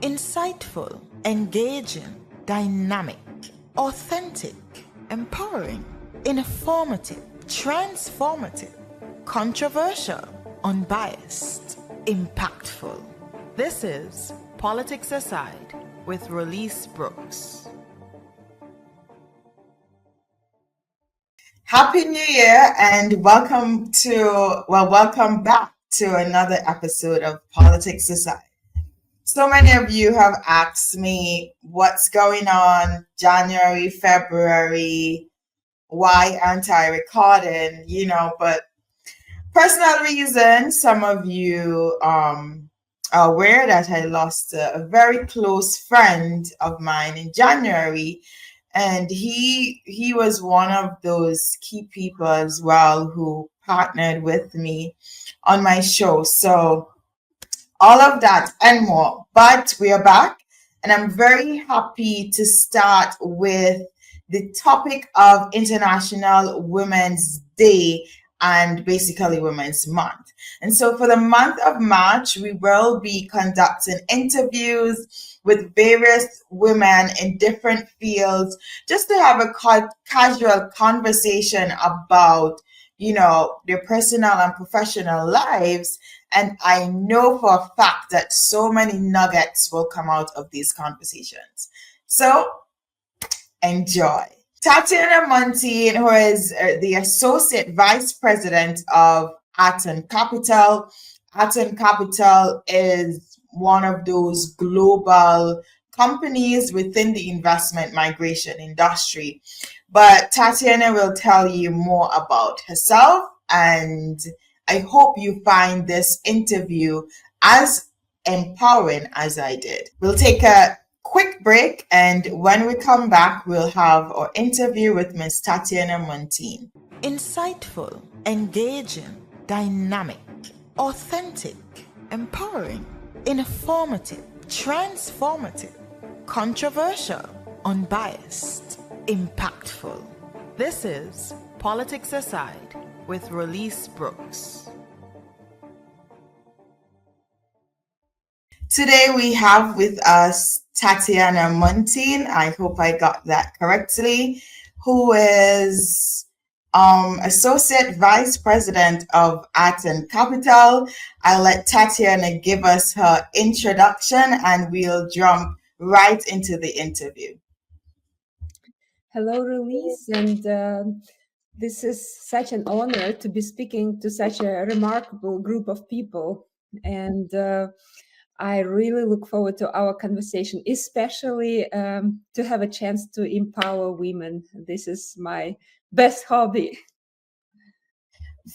Insightful, engaging, dynamic, authentic, empowering, informative, transformative, controversial, unbiased, impactful. This is Politics Aside with Release Brooks. Happy New Year and welcome back to another episode of Politics Aside. So many of you have asked me what's going on January, February, why aren't I recording, but personal reasons. Some of you are aware that I lost a very close friend of mine in January, and he was one of those key people as well who partnered with me on my show. So all of that and more. But we are back, and I'm very happy to start with the topic of International Women's Day and basically Women's Month. And so for the month of March, we will be conducting interviews with various women in different fields just to have a casual conversation about, their personal and professional lives. And I know for a fact that so many nuggets will come out of these conversations. So enjoy. Tatiana Muntean, who is the Associate Vice President of Arton Capital. Arton Capital is one of those global companies within the investment migration industry. But Tatiana will tell you more about herself, and I hope you find this interview as empowering as I did. We'll take a quick break, and when we come back, we'll have our interview with Ms. Tatiana Muntean. Insightful, engaging, dynamic, authentic, empowering, informative, transformative, controversial, unbiased, impactful. This is Politics Aside with Release Brooks. Today we have with us Tatiana Muntean, I hope I got that correctly, who is Associate Vice President of Arton Capital. I'll let Tatiana give us her introduction and we'll jump right into the interview. Hello, Release, and this is such an honor to be speaking to such a remarkable group of people, and I really look forward to our conversation, especially to have a chance to empower women. This is my best hobby.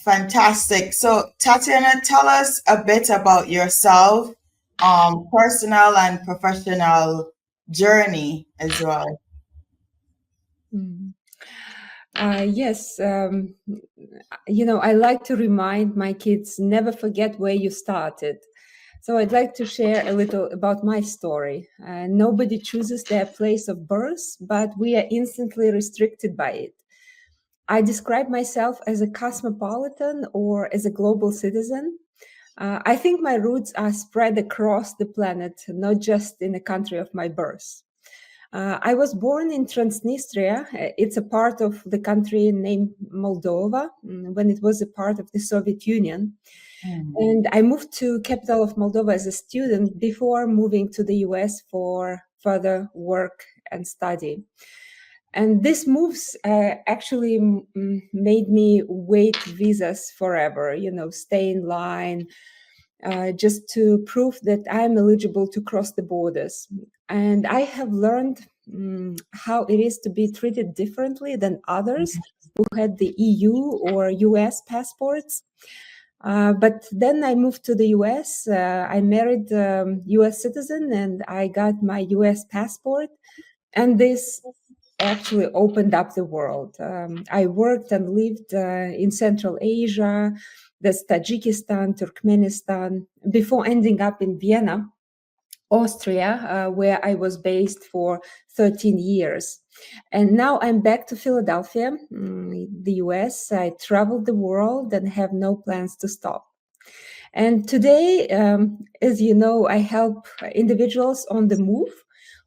Fantastic. So, Tatiana, tell us a bit about yourself, personal and professional journey as well. Yes, I like to remind my kids, never forget where you started. So I'd like to share a little about my story. Nobody chooses their place of birth, but we are instantly restricted by it. I describe myself as a cosmopolitan or as a global citizen. I think my roots are spread across the planet, not just in the country of my birth. I was born in Transnistria. It's a part of the country named Moldova when it was a part of the Soviet Union. And I moved to capital of Moldova as a student before moving to the US for further work and study. And these moves actually made me wait visas forever, stay in line, just to prove that I'm eligible to cross the borders. And I have learned how it is to be treated differently than others who had the EU or US passports. But then I moved to the US. I married a US citizen and I got my US passport. And this actually opened up the world. I worked and lived in Central Asia, there's Tajikistan, Turkmenistan, before ending up in Vienna, Austria, where I was based for 13 years. And now I'm back to Philadelphia, the US. I traveled the world and have no plans to stop. And today, as you know, I help individuals on the move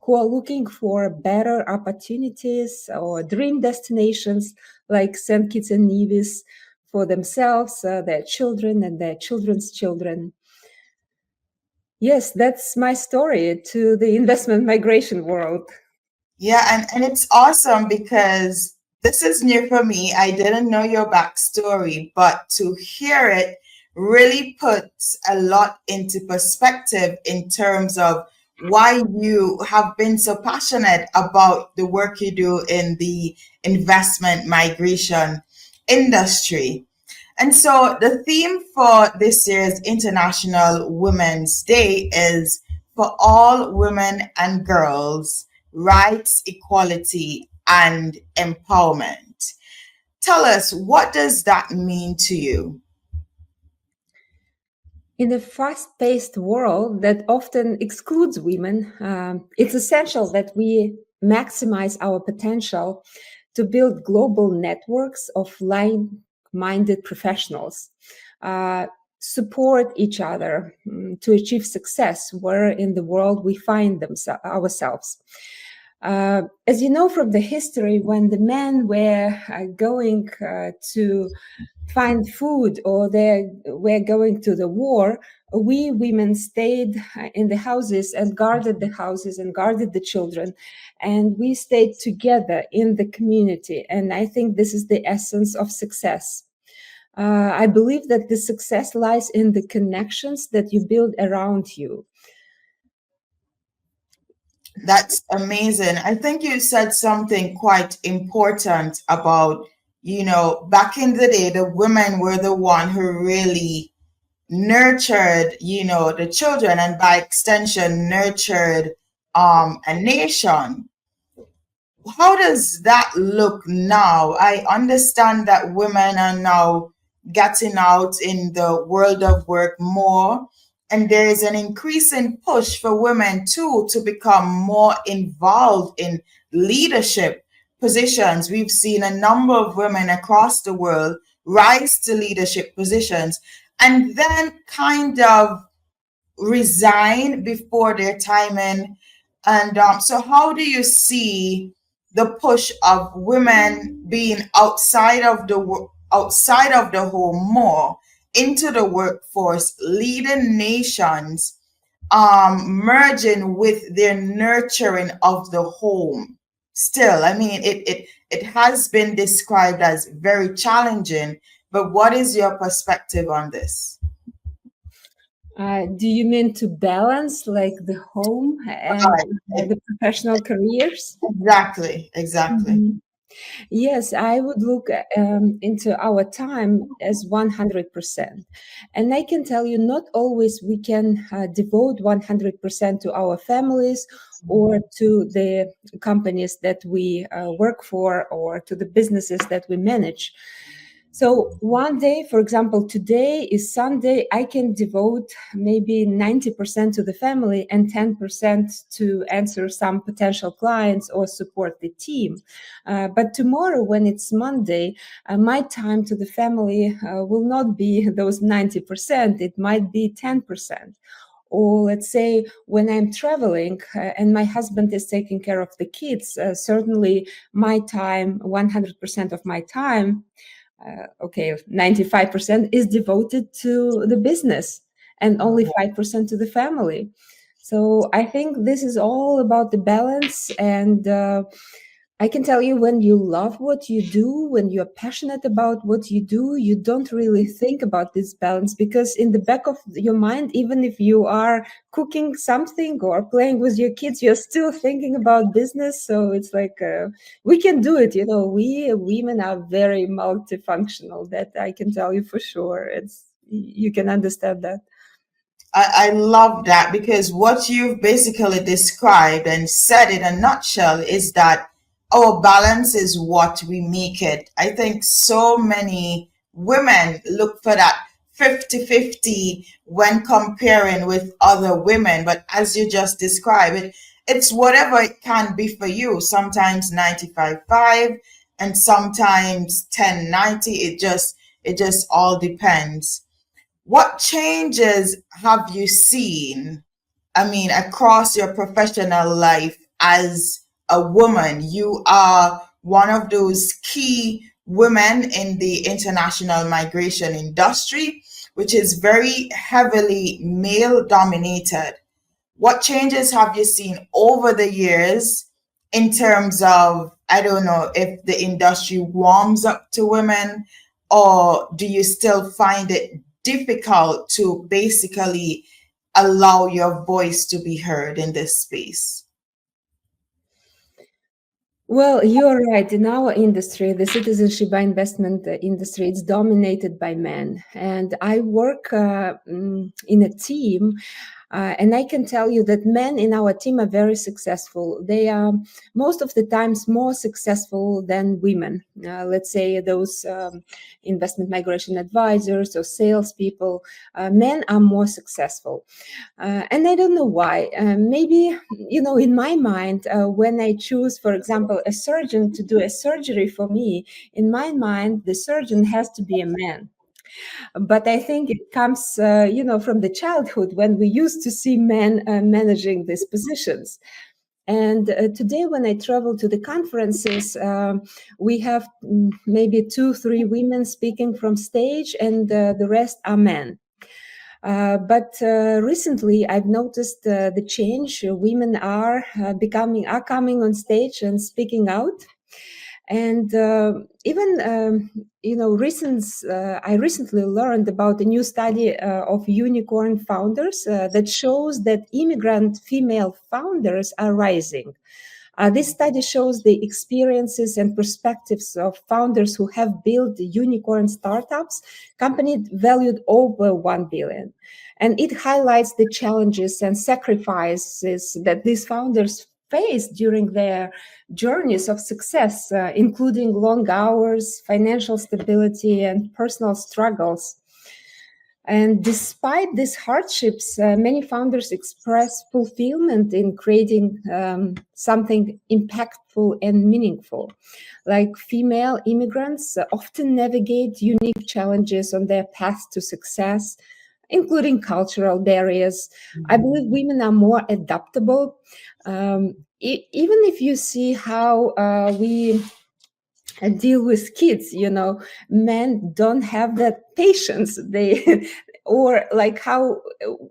who are looking for better opportunities or dream destinations like St. Kitts and Nevis for themselves, their children, and their children's children. Yes, that's my story to the investment migration world. Yeah, and it's awesome because this is new for me. I didn't know your backstory, but to hear it really puts a lot into perspective in terms of why you have been so passionate about the work you do in the investment migration industry. And so the theme for this year's International Women's Day is for all women and girls, rights, equality, and empowerment. Tell us, what does that mean to you? In a fast-paced world that often excludes women, it's essential that we maximize our potential to build global networks of like-minded professionals, support each other to achieve success where in the world we find ourselves. As you know from the history, when the men were going to find food or they were going to the war, we women stayed in the houses and guarded the houses and guarded the children. And we stayed together in the community. And I think this is the essence of success. I believe that the success lies in the connections that you build around you. That's amazing. I think you said something quite important about, back in the day, the women were the one who really nurtured, the children, and by extension nurtured a nation. How does that look now? I understand that women are now getting out in the world of work more, and there is an increasing push for women too to become more involved in leadership positions. We've seen a number of women across the world rise to leadership positions and then kind of resign before their time in. And so, how do you see the push of women being outside of the home more into the workforce, leading nations, merging with their nurturing of the home? Still, I mean, it has been described as very challenging. But what is your perspective on this? Do you mean to balance like the home and Right. the professional careers? Exactly. Mhm. Yes, I would look into our time as 100%. And I can tell you, not always we can devote 100% to our families or to the companies that we work for or to the businesses that we manage. So one day, for example, today is Sunday, I can devote maybe 90% to the family and 10% to answer some potential clients or support the team. But tomorrow, when it's Monday, my time to the family will not be those 90%. It might be 10%. Or let's say when I'm traveling and my husband is taking care of the kids, certainly my time, 100% of my time, 95% is devoted to the business and only 5% to the family. So I think this is all about the balance. And I can tell you, when you love what you do, when you're passionate about what you do, you don't really think about this balance, because in the back of your mind, even if you are cooking something or playing with your kids, you're still thinking about business. So it's like we can do it. We women are very multifunctional. That I can tell you for sure. You can understand that. I love that because what you've basically described and said in a nutshell is that our balance is what we make it. I think so many women look for that 50-50 when comparing with other women. But as you just described it, it's whatever it can be for you. Sometimes 95-5 and sometimes 10-90. It just all depends. What changes have you seen? I mean, across your professional life as a woman, you are one of those key women in the international migration industry, which is very heavily male dominated. What changes have you seen over the years in terms of, I don't know, if the industry warms up to women, or do you still find it difficult to basically allow your voice to be heard in this space? Well, you're right. In our industry, the citizenship by investment industry, it's dominated by men. And I work in a team, and I can tell you that men in our team are very successful. They are most of the times more successful than women. Let's say those investment migration advisors or salespeople. Men are more successful. And I don't know why. Maybe, in my mind, when I choose, for example, a surgeon to do a surgery for me, in my mind, the surgeon has to be a man. But I think it comes, from the childhood when we used to see men managing these positions. And today, when I travel to the conferences, we have maybe 2, 3 women speaking from stage, and the rest are men. But recently, I've noticed the change. Women are coming on stage and speaking out. And even I recently learned about a new study of unicorn founders that shows that immigrant female founders are rising. This study shows the experiences and perspectives of founders who have built unicorn startups, companies valued over 1 billion. And it highlights the challenges and sacrifices that these founders face during their journeys of success, including long hours, financial stability, and personal struggles. And despite these hardships, many founders express fulfillment in creating something impactful and meaningful. Like female immigrants often navigate unique challenges on their path to success, including cultural barriers. I believe women are more adaptable. Even if you see how we deal with kids, men don't have that patience. They or like how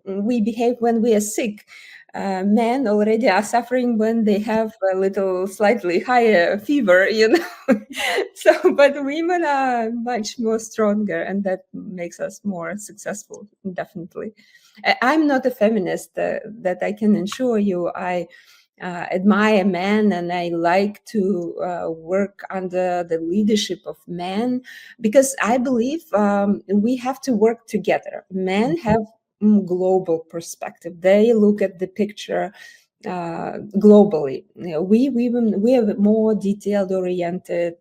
we behave when we are sick. Men already are suffering when they have a little slightly higher fever, So, but women are much more stronger, and that makes us more successful, definitely. I'm not a feminist, that I can assure you. I admire men, and I like to work under the leadership of men, because I believe we have to work together. Men have global perspective. They look at the picture globally. We women, we are more detailed oriented.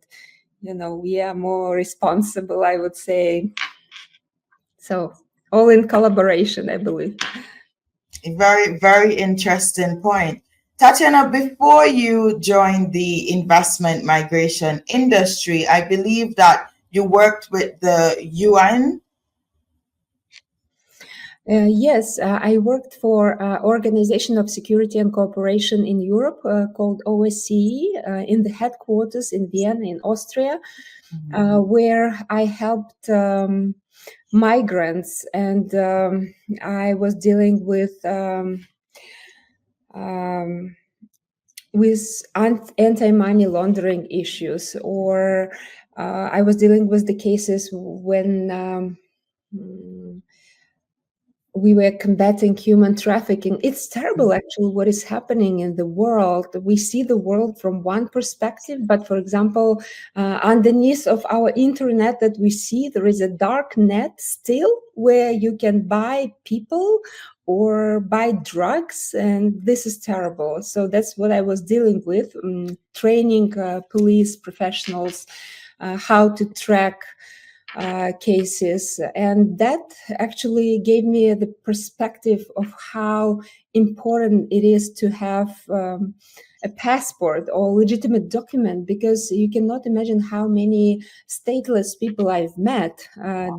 We are more responsible, I would say. So all in collaboration, I believe. Very, very interesting point. Tatiana, before you joined the investment migration industry, I believe that you worked with the UN. Yes, I worked for Organization of Security and Cooperation in Europe called OSCE in the headquarters in Vienna, in Austria, where I helped migrants, and I was dealing with anti-money laundering issues, or I was dealing with the cases when we were combating human trafficking. It's terrible, actually, what is happening in the world. We see the world from one perspective, but for example, underneath of our internet that we see, there is a dark net still where you can buy people or buy drugs, and this is terrible. So that's what I was dealing with, training police professionals how to track cases. And that actually gave me the perspective of how important it is to have a passport or legitimate document, because you cannot imagine how many stateless people I've met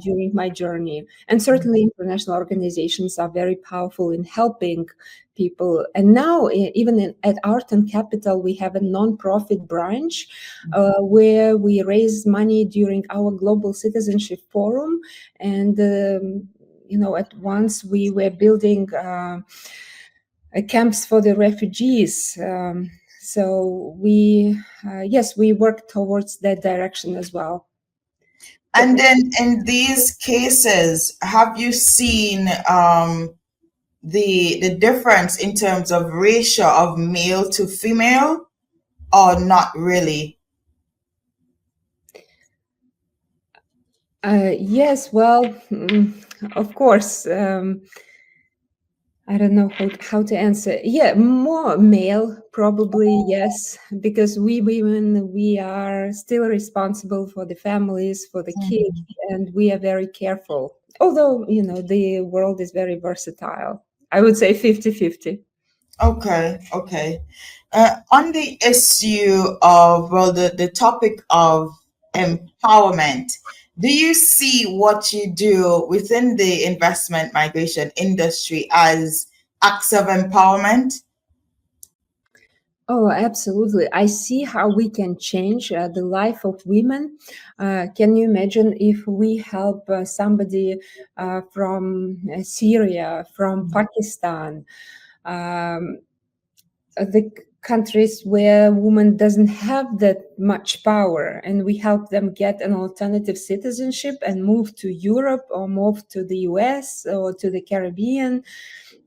during my journey. And certainly international organizations are very powerful in helping people. And now even at Arton Capital, we have a non-profit branch where we raise money during our Global Citizenship Forum. And at once we were building camps for the refugees. So we work towards that direction as well. And then in these cases, have you seen the difference in terms of ratio of male to female, or not really? Yes, well, of course. I don't know how to answer. Yeah, more male, probably, yes, because we women, we are still responsible for the families, for the kids, and we are very careful. Although, the world is very versatile. I would say 50-50. Okay. On the issue of, the topic of empowerment, do you see what you do within the investment migration industry as acts of empowerment? Oh, absolutely. I see how we can change the life of women. Can you imagine if we help somebody from Syria, from Pakistan, the countries where women doesn't have that much power, and we help them get an alternative citizenship and move to Europe or move to the US or to the Caribbean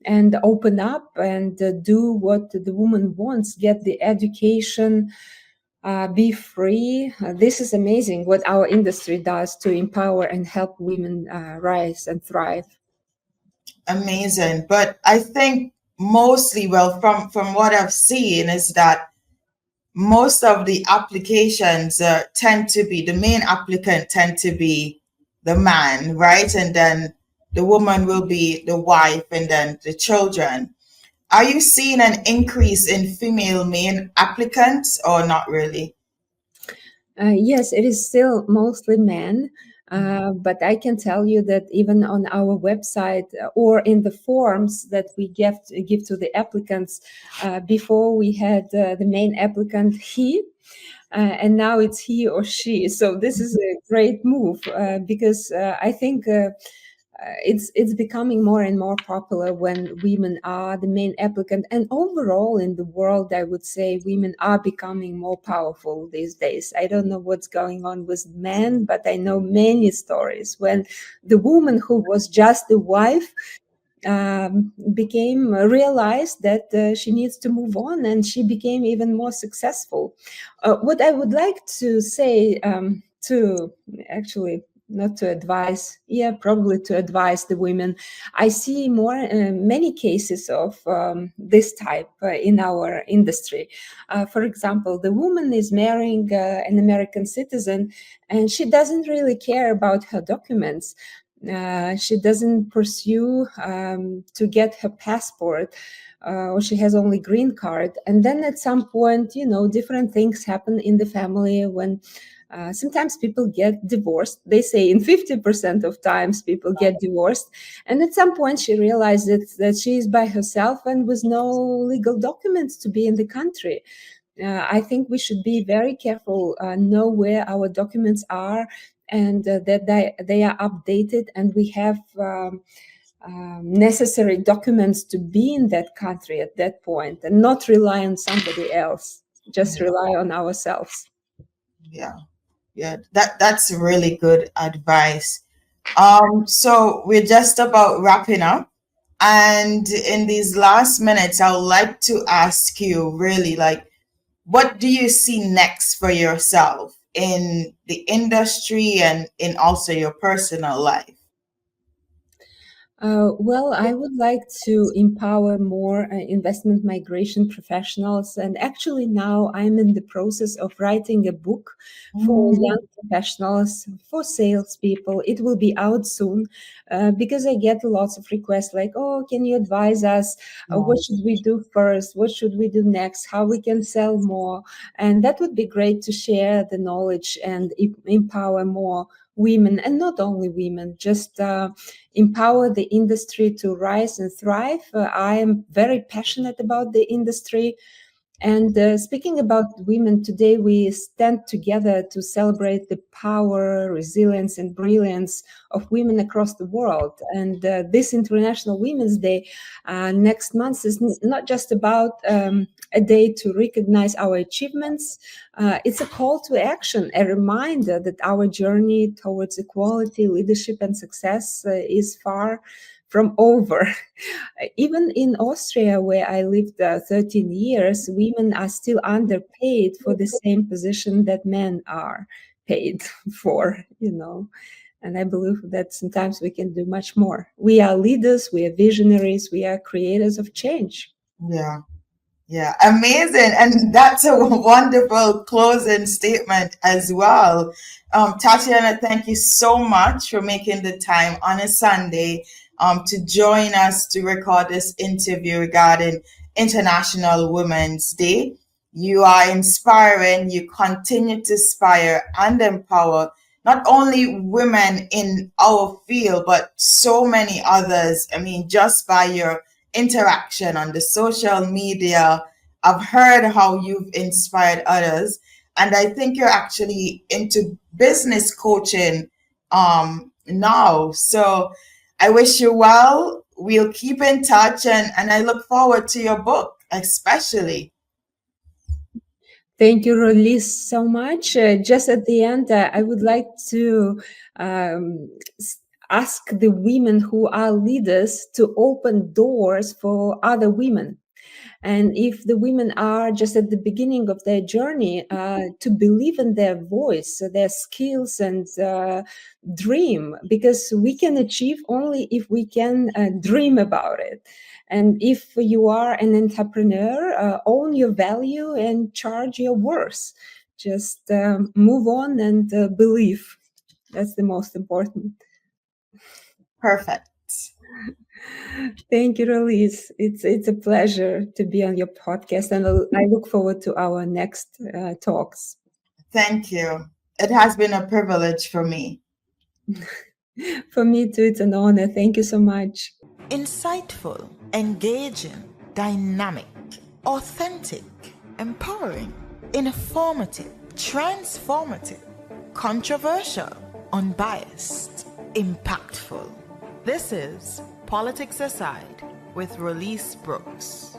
and open up and do what the woman wants, get the education, be free. This is amazing what our industry does to empower and help women rise and thrive. Amazing. But I think mostly, well, from what I've seen, is that most of the applications tend to be, the main applicant tend to be the man, right? And then the woman will be the wife, and then the children. Are you seeing an increase in female main applicants, or not really? Yes, it is still mostly men. But I can tell you that even on our website or in the forms that we give to the applicants, before we had the main applicant he, and now it's he or she. So this is a great move because I think it's becoming more and more popular when women are the main applicant. And overall in the world, I would say women are becoming more powerful these days. I don't know what's going on with men, but I know many stories when the woman who was just the wife realized that she needs to move on, and she became even more successful. What I would like to say to actually not to advise, probably to advise the women. I see many cases of this type in our industry. For example, the woman is marrying an American citizen, and she doesn't really care about her documents. She doesn't pursue to get her passport, or she has only green card. And then at some point, different things happen in the family when sometimes people get divorced. They say in 50% of times people get divorced. And at some point she realizes that she is by herself and with no legal documents to be in the country. I think we should be very careful, know where our documents are, and that they are updated, and we have necessary documents to be in that country at that point, and not rely on somebody else, just rely on ourselves. Yeah, that's really good advice. So we're just about wrapping up, and in these last minutes, I would like to ask you really, like, what do you see next for yourself in the industry and in also your personal life? Well, I would like to empower more investment migration professionals. And actually, now I'm in the process of writing a book for Mm, young professionals, for salespeople. It will be out soon because I get lots of requests like, oh, can you advise us? What should we do first? What should we do next? How we can sell more? And that would be great to share the knowledge and empower more women, and not only women, just empower the industry to rise and thrive. I am very passionate about the industry. And speaking about women, today we stand together to celebrate the power, resilience, and brilliance of women across the world. And this International Women's Day next month is not just about a day to recognize our achievements. It's a call to action, a reminder that our journey towards equality, leadership, and success is far from over. Even in Austria, where I lived 13 years, women are still underpaid for the same position that men are paid for. And I believe that sometimes we can do much more. We are leaders, we are visionaries, we are creators of change. yeah. Yeah, amazing. And that's a wonderful closing statement as well. Tatiana, thank you so much for making the time on a Sunday to join us to record this interview regarding International Women's Day. You are inspiring, you continue to inspire and empower not only women in our field, but so many others. I mean, just by your interaction on the social media, I've heard how you've inspired others, and I think you're actually into business coaching now. So I wish you well. We'll keep in touch, and I look forward to your book, especially. Thank you, Rolis, so much. Just at the end, I would like to um, ask the women who are leaders to open doors for other women. And if the women are just at the beginning of their journey, to believe in their voice, their skills, and dream, because we can achieve only if we can dream about it. And if you are an entrepreneur, own your value and charge your worth. Just move on and believe. That's the most important. Perfect. Thank you, Elise. It's a pleasure to be on your podcast, and I look forward to our next talks. Thank you. It has been a privilege for me. For me too, it's an honor. Thank you so much. Insightful, engaging, dynamic, authentic, empowering, informative, transformative, controversial, unbiased, impactful. This is Politics Aside with Release Brooks.